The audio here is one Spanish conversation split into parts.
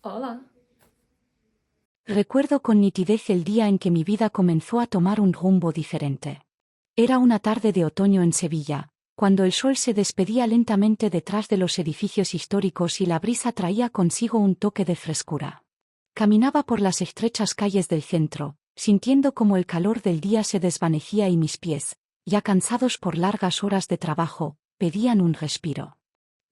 Hola. Recuerdo con nitidez el día en que mi vida comenzó a tomar un rumbo diferente. Era una tarde de otoño en Sevilla, cuando el sol se despedía lentamente detrás de los edificios históricos y la brisa traía consigo un toque de frescura. Caminaba por las estrechas calles del centro, sintiendo cómo el calor del día se desvanecía y mis pies, ya cansados por largas horas de trabajo, pedían un respiro.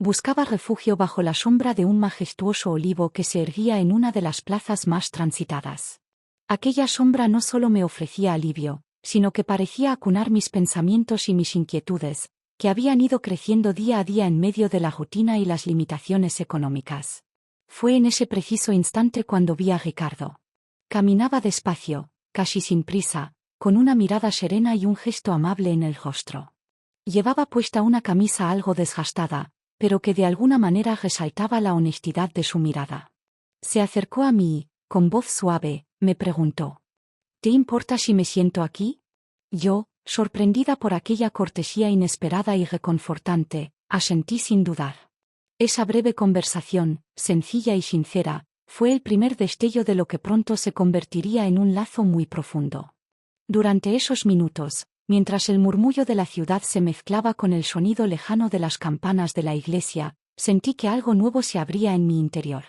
Buscaba refugio bajo la sombra de un majestuoso olivo que se erguía en una de las plazas más transitadas. Aquella sombra no solo me ofrecía alivio, sino que parecía acunar mis pensamientos y mis inquietudes, que habían ido creciendo día a día en medio de la rutina y las limitaciones económicas. Fue en ese preciso instante cuando vi a Ricardo. Caminaba despacio, casi sin prisa, con una mirada serena y un gesto amable en el rostro. Llevaba puesta una camisa algo desgastada, pero que de alguna manera resaltaba la honestidad de su mirada. Se acercó a mí y, con voz suave, me preguntó: ¿Te importa si me siento aquí? Yo, sorprendida por aquella cortesía inesperada y reconfortante, asentí sin dudar. Esa breve conversación, sencilla y sincera, fue el primer destello de lo que pronto se convertiría en un lazo muy profundo. Durante esos minutos, mientras el murmullo de la ciudad se mezclaba con el sonido lejano de las campanas de la iglesia, sentí que algo nuevo se abría en mi interior.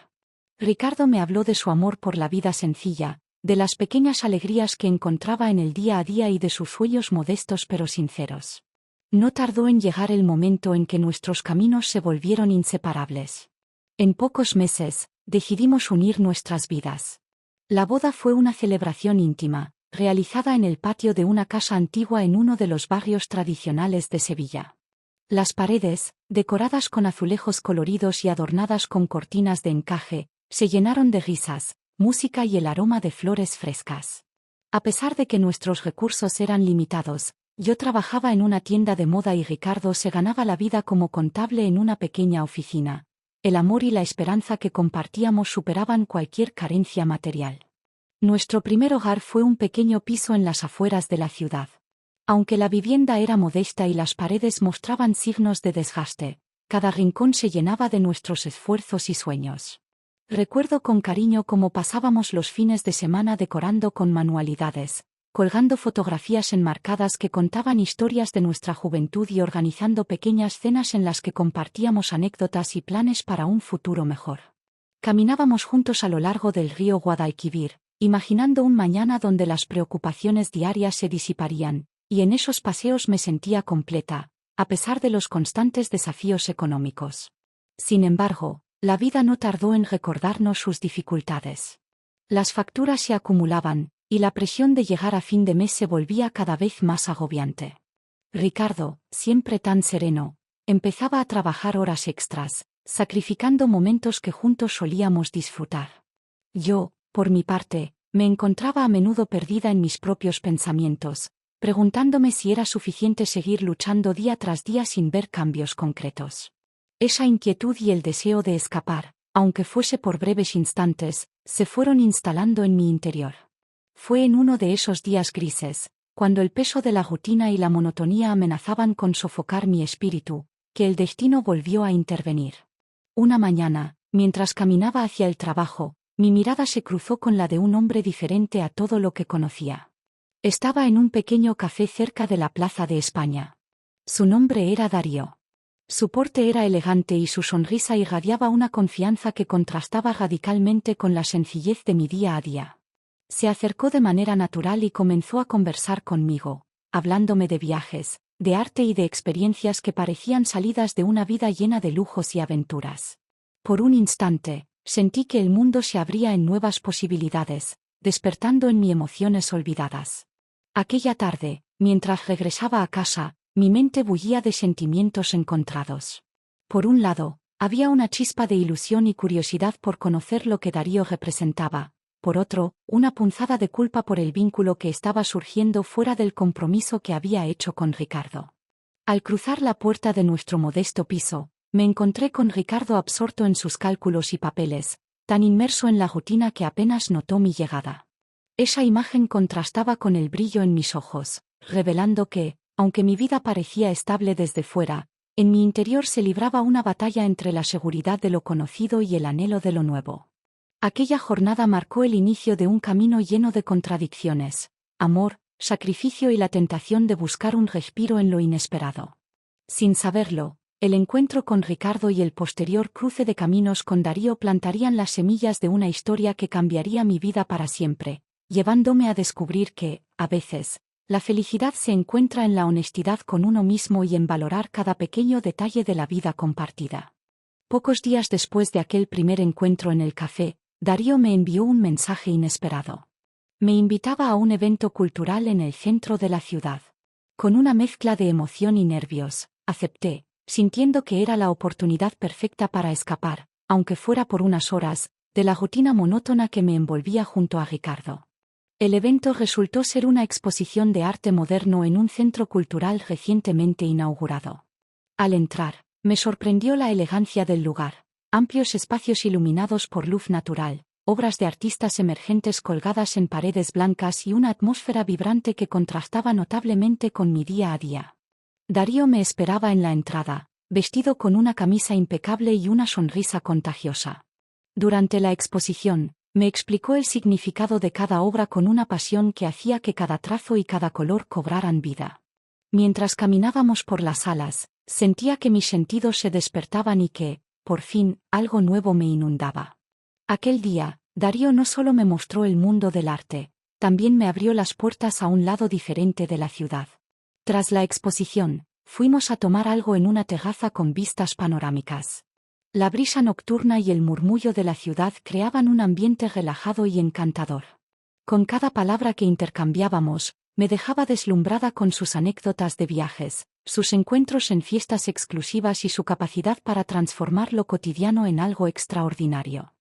Ricardo me habló de su amor por la vida sencilla, de las pequeñas alegrías que encontraba en el día a día y de sus sueños modestos pero sinceros. No tardó en llegar el momento en que nuestros caminos se volvieron inseparables. En pocos meses, decidimos unir nuestras vidas. La boda fue una celebración íntima, realizada en el patio de una casa antigua en uno de los barrios tradicionales de Sevilla. Las paredes, decoradas con azulejos coloridos y adornadas con cortinas de encaje, se llenaron de risas, música y el aroma de flores frescas. A pesar de que nuestros recursos eran limitados, yo trabajaba en una tienda de moda y Ricardo se ganaba la vida como contable en una pequeña oficina. El amor y la esperanza que compartíamos superaban cualquier carencia material. Nuestro primer hogar fue un pequeño piso en las afueras de la ciudad. Aunque la vivienda era modesta y las paredes mostraban signos de desgaste, cada rincón se llenaba de nuestros esfuerzos y sueños. Recuerdo con cariño cómo pasábamos los fines de semana decorando con manualidades, colgando fotografías enmarcadas que contaban historias de nuestra juventud y organizando pequeñas cenas en las que compartíamos anécdotas y planes para un futuro mejor. Caminábamos juntos a lo largo del río Guadalquivir, imaginando un mañana donde las preocupaciones diarias se disiparían, y en esos paseos me sentía completa, a pesar de los constantes desafíos económicos. Sin embargo, la vida no tardó en recordarnos sus dificultades. Las facturas se acumulaban, y la presión de llegar a fin de mes se volvía cada vez más agobiante. Ricardo, siempre tan sereno, empezaba a trabajar horas extras, sacrificando momentos que juntos solíamos disfrutar. Yo, por mi parte, me encontraba a menudo perdida en mis propios pensamientos, preguntándome si era suficiente seguir luchando día tras día sin ver cambios concretos. Esa inquietud y el deseo de escapar, aunque fuese por breves instantes, se fueron instalando en mi interior. Fue en uno de esos días grises, cuando el peso de la rutina y la monotonía amenazaban con sofocar mi espíritu, que el destino volvió a intervenir. Una mañana, mientras caminaba hacia el trabajo, mi mirada se cruzó con la de un hombre diferente a todo lo que conocía. Estaba en un pequeño café cerca de la Plaza de España. Su nombre era Darío. Su porte era elegante y su sonrisa irradiaba una confianza que contrastaba radicalmente con la sencillez de mi día a día. Se acercó de manera natural y comenzó a conversar conmigo, hablándome de viajes, de arte y de experiencias que parecían salidas de una vida llena de lujos y aventuras. Por un instante, sentí que el mundo se abría en nuevas posibilidades, despertando en mí emociones olvidadas. Aquella tarde, mientras regresaba a casa, mi mente bullía de sentimientos encontrados. Por un lado, había una chispa de ilusión y curiosidad por conocer lo que Darío representaba. Por otro, una punzada de culpa por el vínculo que estaba surgiendo fuera del compromiso que había hecho con Ricardo. Al cruzar la puerta de nuestro modesto piso, me encontré con Ricardo absorto en sus cálculos y papeles, tan inmerso en la rutina que apenas notó mi llegada. Esa imagen contrastaba con el brillo en mis ojos, revelando que, aunque mi vida parecía estable desde fuera, en mi interior se libraba una batalla entre la seguridad de lo conocido y el anhelo de lo nuevo. Aquella jornada marcó el inicio de un camino lleno de contradicciones, amor, sacrificio y la tentación de buscar un respiro en lo inesperado. Sin saberlo, el encuentro con Ricardo y el posterior cruce de caminos con Darío plantarían las semillas de una historia que cambiaría mi vida para siempre, llevándome a descubrir que, a veces, la felicidad se encuentra en la honestidad con uno mismo y en valorar cada pequeño detalle de la vida compartida. Pocos días después de aquel primer encuentro en el café, Darío me envió un mensaje inesperado. Me invitaba a un evento cultural en el centro de la ciudad. Con una mezcla de emoción y nervios, acepté, sintiendo que era la oportunidad perfecta para escapar, aunque fuera por unas horas, de la rutina monótona que me envolvía junto a Ricardo. El evento resultó ser una exposición de arte moderno en un centro cultural recientemente inaugurado. Al entrar, me sorprendió la elegancia del lugar, amplios espacios iluminados por luz natural, obras de artistas emergentes colgadas en paredes blancas y una atmósfera vibrante que contrastaba notablemente con mi día a día. Darío me esperaba en la entrada, vestido con una camisa impecable y una sonrisa contagiosa. Durante la exposición, me explicó el significado de cada obra con una pasión que hacía que cada trazo y cada color cobraran vida. Mientras caminábamos por las salas, sentía que mis sentidos se despertaban y que, por fin, algo nuevo me inundaba. Aquel día, Darío no solo me mostró el mundo del arte, también me abrió las puertas a un lado diferente de la ciudad. Tras la exposición, fuimos a tomar algo en una terraza con vistas panorámicas. La brisa nocturna y el murmullo de la ciudad creaban un ambiente relajado y encantador. Con cada palabra que intercambiábamos, me dejaba deslumbrada con sus anécdotas de viajes, sus encuentros en fiestas exclusivas y su capacidad para transformar lo cotidiano en algo extraordinario.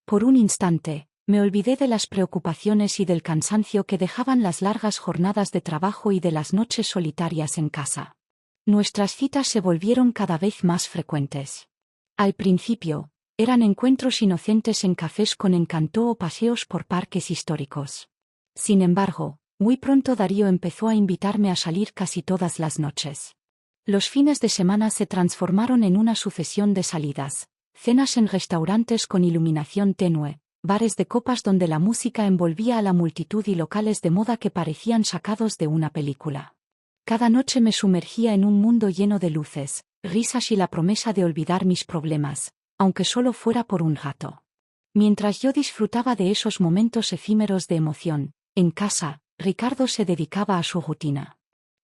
Por un instante, me olvidé de las preocupaciones y del cansancio que dejaban las largas jornadas de trabajo y de las noches solitarias en casa. Nuestras citas se volvieron cada vez más frecuentes. Al principio, eran encuentros inocentes en cafés con encanto o paseos por parques históricos. Sin embargo, muy pronto Darío empezó a invitarme a salir casi todas las noches. Los fines de semana se transformaron en una sucesión de salidas, cenas en restaurantes con iluminación tenue, bares de copas donde la música envolvía a la multitud y locales de moda que parecían sacados de una película. Cada noche me sumergía en un mundo lleno de luces, risas y la promesa de olvidar mis problemas, aunque solo fuera por un rato. Mientras yo disfrutaba de esos momentos efímeros de emoción, en casa, Ricardo se dedicaba a su rutina.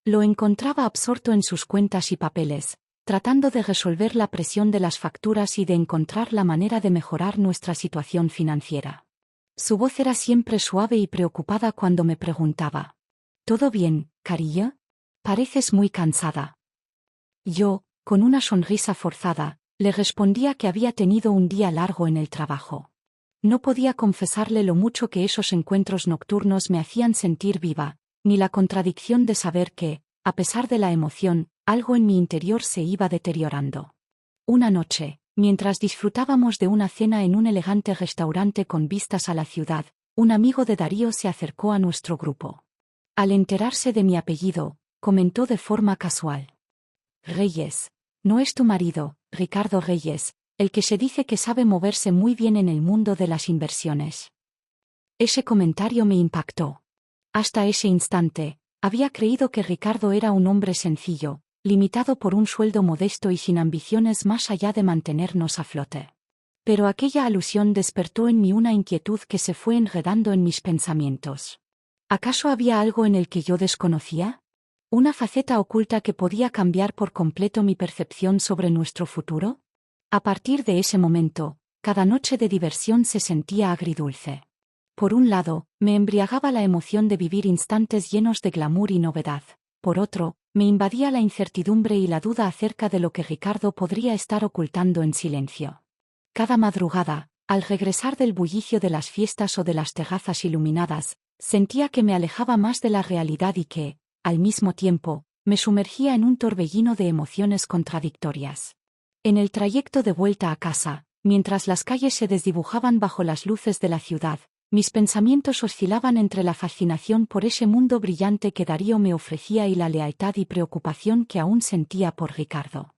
Lo encontraba absorto en sus cuentas y papeles, tratando de resolver la presión de las facturas y de encontrar la manera de mejorar nuestra situación financiera. Su voz era siempre suave y preocupada cuando me preguntaba: ¿todo bien, cariño? Pareces muy cansada. Yo, con una sonrisa forzada, le respondía que había tenido un día largo en el trabajo. No podía confesarle lo mucho que esos encuentros nocturnos me hacían sentir viva, ni la contradicción de saber que, a pesar de la emoción, algo en mi interior se iba deteriorando. Una noche, mientras disfrutábamos de una cena en un elegante restaurante con vistas a la ciudad, un amigo de Darío se acercó a nuestro grupo. Al enterarse de mi apellido, comentó de forma casual: Reyes, no es tu marido, Ricardo Reyes, el que se dice que sabe moverse muy bien en el mundo de las inversiones. Ese comentario me impactó. Hasta ese instante, había creído que Ricardo era un hombre sencillo, limitado por un sueldo modesto y sin ambiciones más allá de mantenernos a flote. Pero aquella alusión despertó en mí una inquietud que se fue enredando en mis pensamientos. ¿Acaso había algo en el que yo desconocía? ¿Una faceta oculta que podía cambiar por completo mi percepción sobre nuestro futuro? A partir de ese momento, cada noche de diversión se sentía agridulce. Por un lado, me embriagaba la emoción de vivir instantes llenos de glamour y novedad. Por otro, me invadía la incertidumbre y la duda acerca de lo que Ricardo podría estar ocultando en silencio. Cada madrugada, al regresar del bullicio de las fiestas o de las terrazas iluminadas, sentía que me alejaba más de la realidad y que, al mismo tiempo, me sumergía en un torbellino de emociones contradictorias. En el trayecto de vuelta a casa, mientras las calles se desdibujaban bajo las luces de la ciudad, mis pensamientos oscilaban entre la fascinación por ese mundo brillante que Darío me ofrecía y la lealtad y preocupación que aún sentía por Ricardo.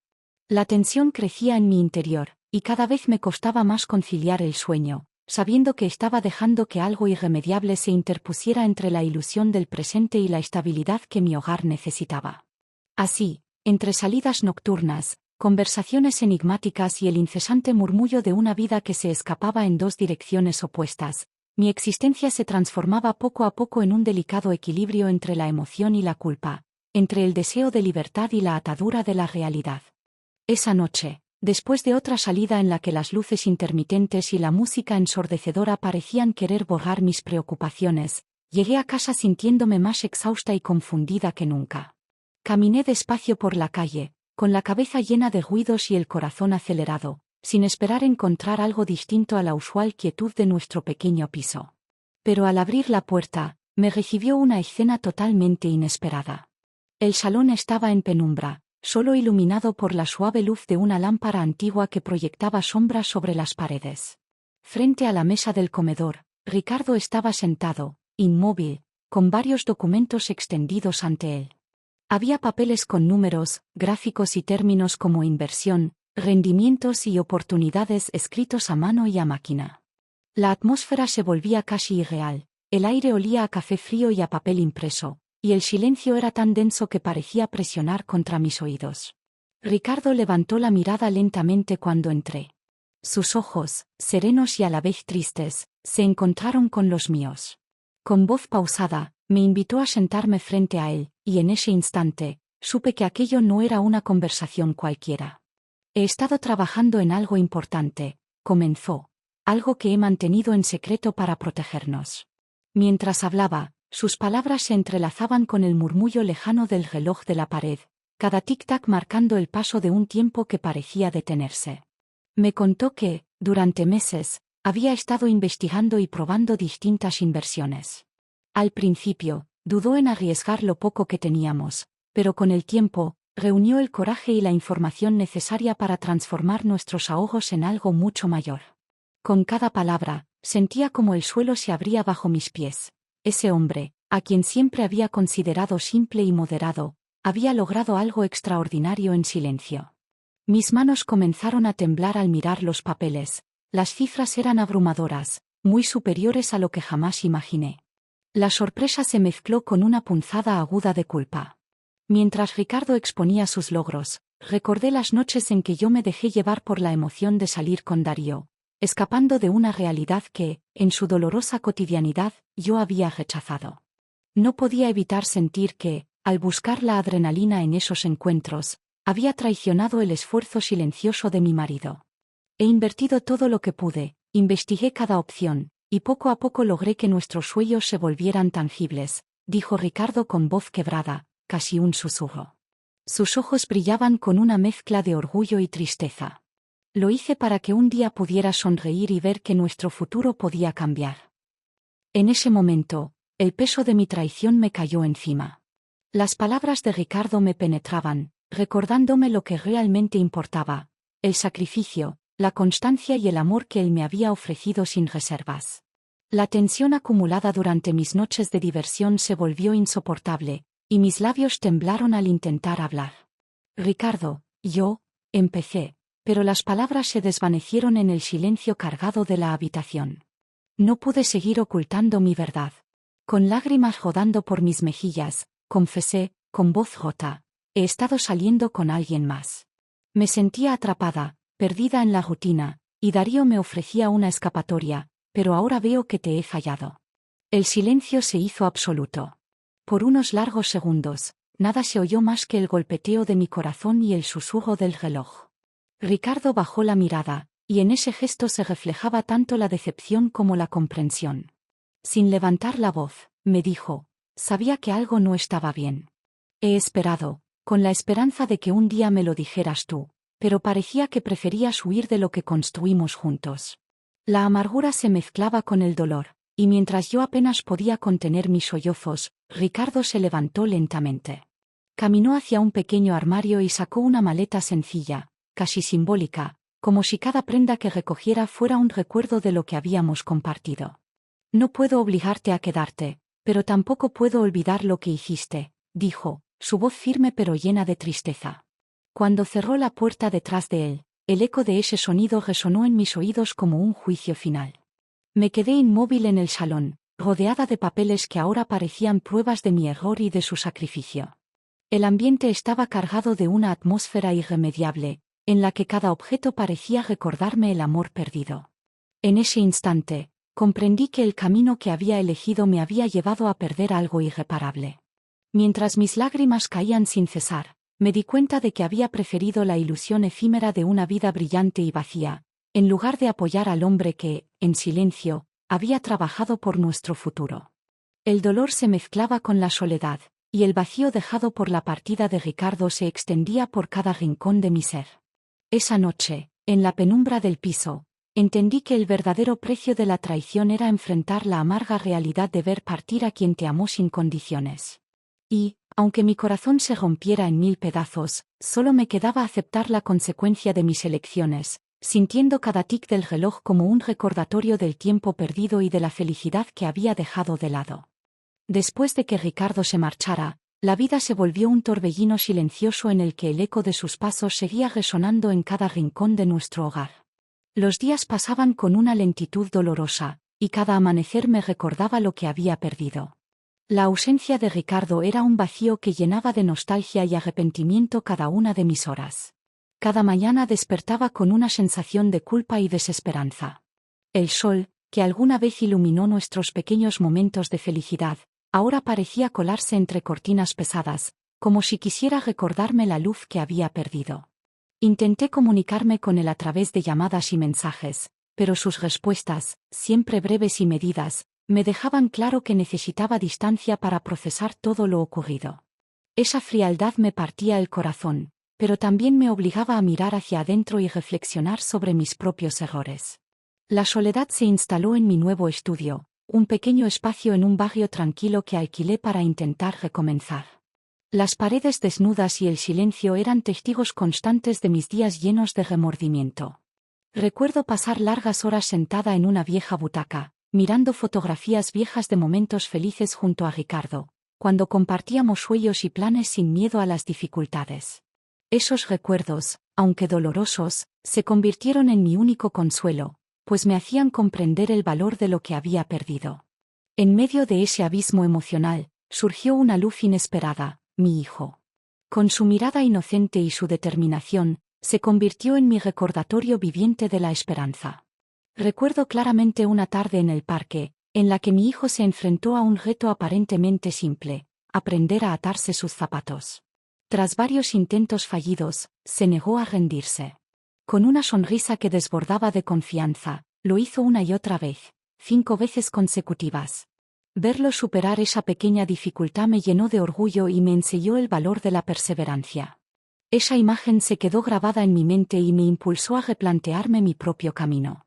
La tensión crecía en mi interior, y cada vez me costaba más conciliar el sueño, sabiendo que estaba dejando que algo irremediable se interpusiera entre la ilusión del presente y la estabilidad que mi hogar necesitaba. Así, entre salidas nocturnas, conversaciones enigmáticas y el incesante murmullo de una vida que se escapaba en dos direcciones opuestas, mi existencia se transformaba poco a poco en un delicado equilibrio entre la emoción y la culpa, entre el deseo de libertad y la atadura de la realidad. Esa noche, después de otra salida en la que las luces intermitentes y la música ensordecedora parecían querer borrar mis preocupaciones, llegué a casa sintiéndome más exhausta y confundida que nunca. Caminé despacio por la calle, con la cabeza llena de ruidos y el corazón acelerado, sin esperar encontrar algo distinto a la usual quietud de nuestro pequeño piso. Pero al abrir la puerta, me recibió una escena totalmente inesperada. El salón estaba en penumbra, solo iluminado por la suave luz de una lámpara antigua que proyectaba sombras sobre las paredes. Frente a la mesa del comedor, Ricardo estaba sentado, inmóvil, con varios documentos extendidos ante él. Había papeles con números, gráficos y términos como inversión, rendimientos y oportunidades escritos a mano y a máquina. La atmósfera se volvía casi irreal, el aire olía a café frío y a papel impreso, y el silencio era tan denso que parecía presionar contra mis oídos. Ricardo levantó la mirada lentamente cuando entré. Sus ojos, serenos y a la vez tristes, se encontraron con los míos. Con voz pausada, me invitó a sentarme frente a él, y en ese instante, supe que aquello no era una conversación cualquiera. He estado trabajando en algo importante, comenzó, algo que he mantenido en secreto para protegernos. Mientras hablaba, sus palabras se entrelazaban con el murmullo lejano del reloj de la pared, cada tic-tac marcando el paso de un tiempo que parecía detenerse. Me contó que, durante meses, había estado investigando y probando distintas inversiones. Al principio, dudó en arriesgar lo poco que teníamos, pero con el tiempo, reunió el coraje y la información necesaria para transformar nuestros ahorros en algo mucho mayor. Con cada palabra, sentía como el suelo se abría bajo mis pies. Ese hombre, a quien siempre había considerado simple y moderado, había logrado algo extraordinario en silencio. Mis manos comenzaron a temblar al mirar los papeles. Las cifras eran abrumadoras, muy superiores a lo que jamás imaginé. La sorpresa se mezcló con una punzada aguda de culpa. Mientras Ricardo exponía sus logros, recordé las noches en que yo me dejé llevar por la emoción de salir con Darío, escapando de una realidad que, en su dolorosa cotidianidad, yo había rechazado. No podía evitar sentir que, al buscar la adrenalina en esos encuentros, había traicionado el esfuerzo silencioso de mi marido. He invertido todo lo que pude, investigué cada opción, y poco a poco logré que nuestros sueños se volvieran tangibles, dijo Ricardo con voz quebrada, casi un susurro. Sus ojos brillaban con una mezcla de orgullo y tristeza. Lo hice para que un día pudiera sonreír y ver que nuestro futuro podía cambiar. En ese momento, el peso de mi traición me cayó encima. Las palabras de Ricardo me penetraban, recordándome lo que realmente importaba, el sacrificio, la constancia y el amor que él me había ofrecido sin reservas. La tensión acumulada durante mis noches de diversión se volvió insoportable, y mis labios temblaron al intentar hablar. Ricardo, empecé, pero las palabras se desvanecieron en el silencio cargado de la habitación. No pude seguir ocultando mi verdad. Con lágrimas rodando por mis mejillas, confesé, con voz rota, he estado saliendo con alguien más. Me sentía atrapada, perdida en la rutina, y Darío me ofrecía una escapatoria, pero ahora veo que te he fallado. El silencio se hizo absoluto. Por unos largos segundos, nada se oyó más que el golpeteo de mi corazón y el susurro del reloj. Ricardo bajó la mirada, y en ese gesto se reflejaba tanto la decepción como la comprensión. Sin levantar la voz, me dijo, sabía que algo no estaba bien. He esperado, con la esperanza de que un día me lo dijeras tú, pero parecía que preferías huir de lo que construimos juntos. La amargura se mezclaba con el dolor, y mientras yo apenas podía contener mis sollozos, Ricardo se levantó lentamente. Caminó hacia un pequeño armario y sacó una maleta sencilla, casi simbólica, como si cada prenda que recogiera fuera un recuerdo de lo que habíamos compartido. No puedo obligarte a quedarte, pero tampoco puedo olvidar lo que hiciste, dijo, su voz firme pero llena de tristeza. Cuando cerró la puerta detrás de él, el eco de ese sonido resonó en mis oídos como un juicio final. Me quedé inmóvil en el salón, rodeada de papeles que ahora parecían pruebas de mi error y de su sacrificio. El ambiente estaba cargado de una atmósfera irremediable, en la que cada objeto parecía recordarme el amor perdido. En ese instante, comprendí que el camino que había elegido me había llevado a perder algo irreparable. Mientras mis lágrimas caían sin cesar, me di cuenta de que había preferido la ilusión efímera de una vida brillante y vacía, en lugar de apoyar al hombre que, en silencio, había trabajado por nuestro futuro. El dolor se mezclaba con la soledad, y el vacío dejado por la partida de Ricardo se extendía por cada rincón de mi ser. Esa noche, en la penumbra del piso, entendí que el verdadero precio de la traición era enfrentar la amarga realidad de ver partir a quien te amó sin condiciones. Y, aunque mi corazón se rompiera en 1000 pedazos, solo me quedaba aceptar la consecuencia de mis elecciones, sintiendo cada tic del reloj como un recordatorio del tiempo perdido y de la felicidad que había dejado de lado. Después de que Ricardo se marchara, la vida se volvió un torbellino silencioso en el que el eco de sus pasos seguía resonando en cada rincón de nuestro hogar. Los días pasaban con una lentitud dolorosa, y cada amanecer me recordaba lo que había perdido. La ausencia de Ricardo era un vacío que llenaba de nostalgia y arrepentimiento cada una de mis horas. Cada mañana despertaba con una sensación de culpa y desesperanza. El sol, que alguna vez iluminó nuestros pequeños momentos de felicidad, ahora parecía colarse entre cortinas pesadas, como si quisiera recordarme la luz que había perdido. Intenté comunicarme con él a través de llamadas y mensajes, pero sus respuestas, siempre breves y medidas, me dejaban claro que necesitaba distancia para procesar todo lo ocurrido. Esa frialdad me partía el corazón, pero también me obligaba a mirar hacia adentro y reflexionar sobre mis propios errores. La soledad se instaló en mi nuevo estudio, un pequeño espacio en un barrio tranquilo que alquilé para intentar recomenzar. Las paredes desnudas y el silencio eran testigos constantes de mis días llenos de remordimiento. Recuerdo pasar largas horas sentada en una vieja butaca, mirando fotografías viejas de momentos felices junto a Ricardo, cuando compartíamos sueños y planes sin miedo a las dificultades. Esos recuerdos, aunque dolorosos, se convirtieron en mi único consuelo, pues me hacían comprender el valor de lo que había perdido. En medio de ese abismo emocional, surgió una luz inesperada, mi hijo. Con su mirada inocente y su determinación, se convirtió en mi recordatorio viviente de la esperanza. Recuerdo claramente una tarde en el parque, en la que mi hijo se enfrentó a un reto aparentemente simple: aprender a atarse sus zapatos. Tras varios intentos fallidos, se negó a rendirse. Con una sonrisa que desbordaba de confianza, lo hizo una y otra vez, 5 veces consecutivas. Verlo superar esa pequeña dificultad me llenó de orgullo y me enseñó el valor de la perseverancia. Esa imagen se quedó grabada en mi mente y me impulsó a replantearme mi propio camino.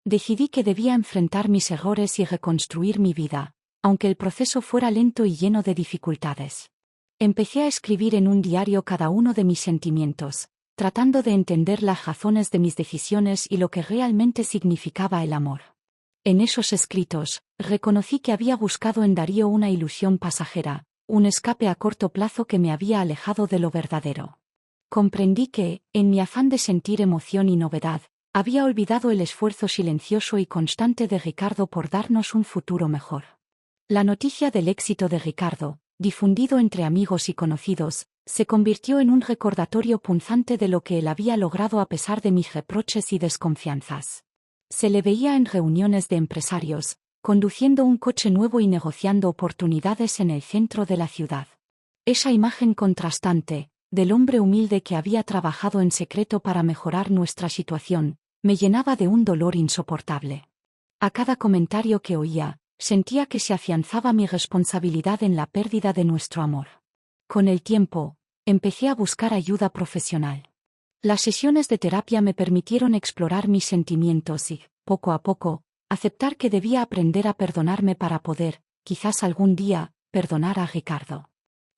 Decidí que debía enfrentar mis errores y reconstruir mi vida, aunque el proceso fuera lento y lleno de dificultades. Empecé a escribir en un diario cada uno de mis sentimientos, tratando de entender las razones de mis decisiones y lo que realmente significaba el amor. En esos escritos, reconocí que había buscado en Darío una ilusión pasajera, un escape a corto plazo que me había alejado de lo verdadero. Comprendí que, en mi afán de sentir emoción y novedad, había olvidado el esfuerzo silencioso y constante de Ricardo por darnos un futuro mejor. La noticia del éxito de Ricardo, difundido entre amigos y conocidos, se convirtió en un recordatorio punzante de lo que él había logrado a pesar de mis reproches y desconfianzas. Se le veía en reuniones de empresarios, conduciendo un coche nuevo y negociando oportunidades en el centro de la ciudad. Esa imagen contrastante, del hombre humilde que había trabajado en secreto para mejorar nuestra situación, me llenaba de un dolor insoportable. A cada comentario que oía, sentía que se afianzaba mi responsabilidad en la pérdida de nuestro amor. Con el tiempo, empecé a buscar ayuda profesional. Las sesiones de terapia me permitieron explorar mis sentimientos y, poco a poco, aceptar que debía aprender a perdonarme para poder, quizás algún día, perdonar a Ricardo.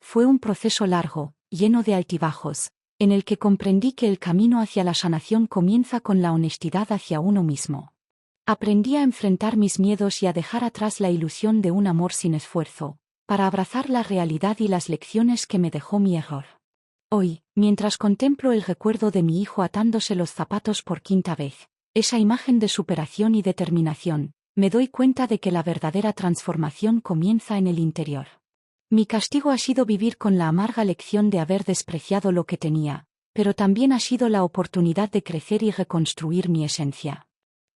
Fue un proceso largo, lleno de altibajos, en el que comprendí que el camino hacia la sanación comienza con la honestidad hacia uno mismo. Aprendí a enfrentar mis miedos y a dejar atrás la ilusión de un amor sin esfuerzo, para abrazar la realidad y las lecciones que me dejó mi error. Hoy, mientras contemplo el recuerdo de mi hijo atándose los zapatos por 5ª vez, esa imagen de superación y determinación, Me doy cuenta de que la verdadera transformación comienza en el interior. Mi castigo ha sido vivir con la amarga lección de haber despreciado lo que tenía, pero también ha sido la oportunidad de crecer y reconstruir mi esencia.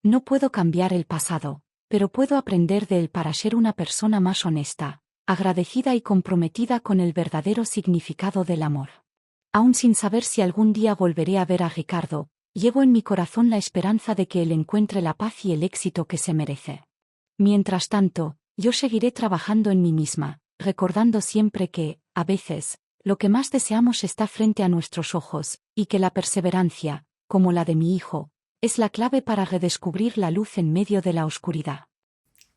No puedo cambiar el pasado, pero puedo aprender de él para ser una persona más honesta, agradecida y comprometida con el verdadero significado del amor. Aún sin saber si algún día volveré a ver a Ricardo, llevo en mi corazón la esperanza de que él encuentre la paz y el éxito que se merece. Mientras tanto, yo seguiré trabajando en mí misma, recordando siempre que, a veces, lo que más deseamos está frente a nuestros ojos, y que la perseverancia, como la de mi hijo, es la clave para redescubrir la luz en medio de la oscuridad.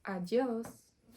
Adiós.